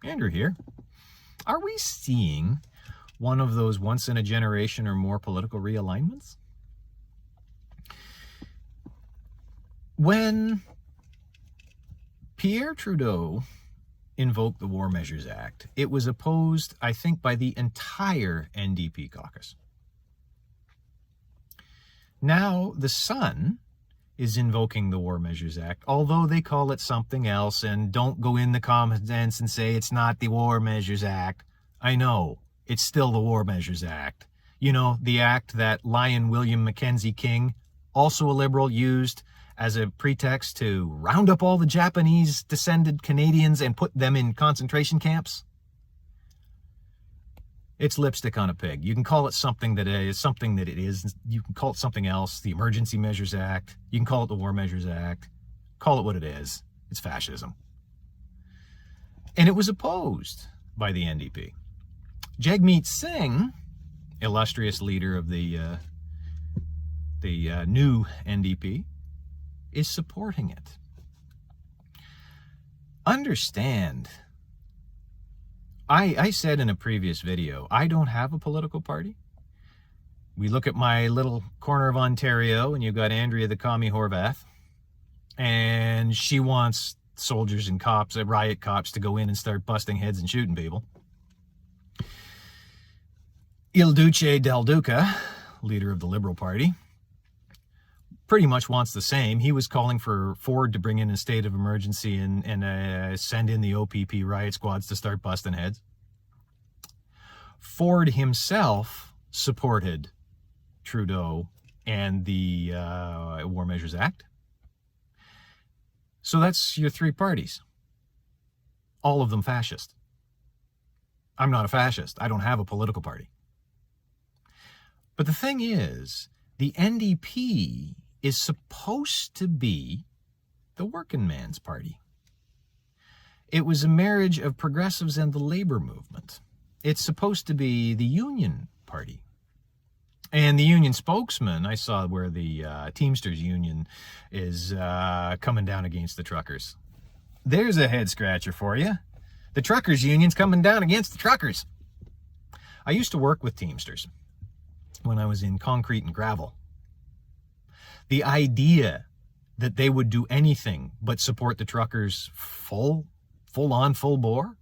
Andrew here. Are we seeing one of those once-in-a-generation or more political realignments? When Pierre Trudeau invoked the War Measures Act, it was opposed, I think, by the entire NDP caucus. Now, the Sun is invoking the War Measures Act, although they call it something else, and don't go in the comments and say it's not the War Measures Act. I know, it's still the War Measures Act. You know, the act that Lion William Mackenzie King, also a Liberal, used as a pretext to round up all the Japanese-descended Canadians and put them in concentration camps. It's lipstick on a pig. You can call it something that is something that it is. You can call it something else, the Emergency Measures Act. You can call it the War Measures Act. Call it what it is. It's fascism. And it was opposed by the NDP. Jagmeet Singh, illustrious leader of the new NDP, is supporting it. Understand, I said in a previous video, I don't have a political party. We look at my little corner of Ontario, and you've got Andrea, the Commie Horwath, and she wants soldiers and cops, riot cops, to go in and start busting heads and shooting people. Il Duce Del Duca, leader of the Liberal Party, pretty much wants the same. He was calling for Ford to bring in a state of emergency and send in the OPP riot squads to start busting heads. Ford himself supported Trudeau and the War Measures Act. So that's your three parties. All of them fascist. I'm not a fascist. I don't have a political party. But the thing is, the NDP is supposed to be the working man's party. It was a marriage of progressives and the labor movement. It's supposed to be the union party. And the union spokesman, I saw where the Teamsters union is coming down against the truckers. There's a head scratcher for you. The truckers union's coming down against the truckers. I used to work with Teamsters when I was in concrete and gravel. The idea that they would do anything but support the truckers full bore?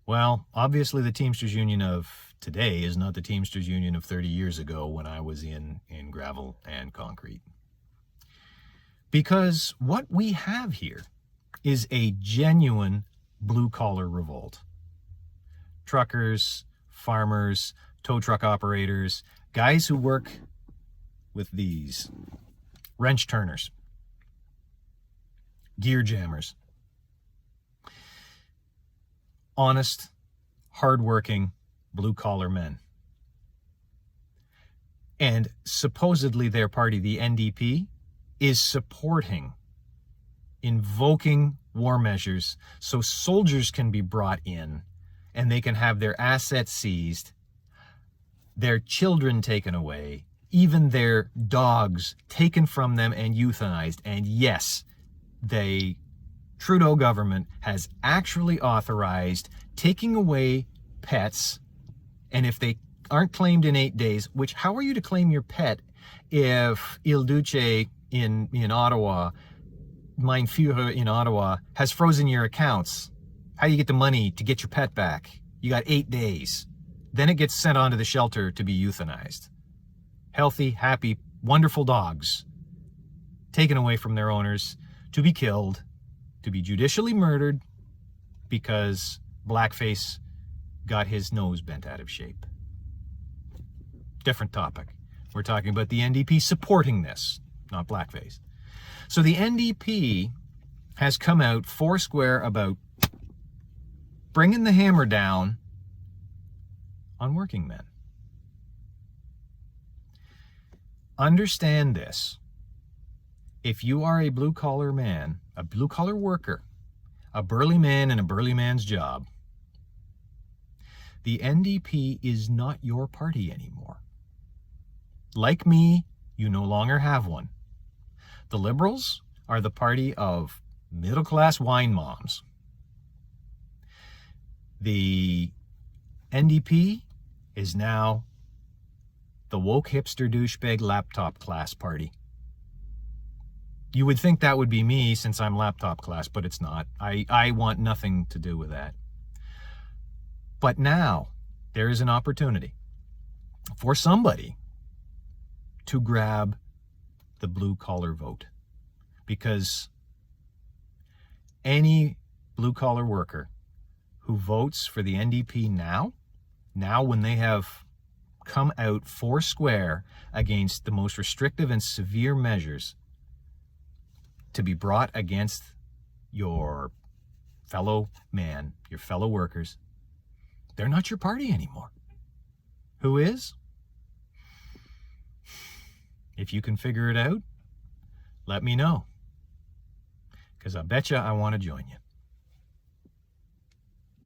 Well, obviously the Teamsters Union of today is not the Teamsters Union of 30 years ago when I was in gravel and concrete. Because what we have here is a genuine blue-collar revolt. Truckers, farmers, tow truck operators, guys who work with these wrench turners, gear jammers, honest, hardworking, blue-collar men. And supposedly their party, the NDP, is supporting, invoking war measures so soldiers can be brought in and they can have their assets seized, their children taken away, even their dogs taken from them and euthanized. And yes, the Trudeau government has actually authorized taking away pets. And if they aren't claimed in 8 days, which, how are you to claim your pet if Il Duce in Ottawa, Mein Führer in Ottawa, has frozen your accounts? How do you get the money to get your pet back? You got 8 days. Then it gets sent onto the shelter to be euthanized. Healthy, happy, wonderful dogs taken away from their owners to be killed, to be judicially murdered because Blackface got his nose bent out of shape. Different topic. We're talking about the NDP supporting this, not Blackface. So the NDP has come out foursquare about bringing the hammer down on working men. Understand this. If you are a blue-collar man, a blue-collar worker, a burly man in a burly man's job, the NDP is not your party anymore. Like me, you no longer have one. The Liberals are the party of middle-class wine moms. The NDP is now the woke hipster douchebag laptop class party. You would think that would be me since I'm laptop class, but it's not. I want nothing to do with that. But now there is an opportunity for somebody to grab the blue collar vote, because any blue collar worker who votes for the NDP now when they have come out foursquare against the most restrictive and severe measures to be brought against your fellow man, your fellow workers, they're not your party anymore. Who is? If you can figure it out, let me know, because I betcha I want to join you.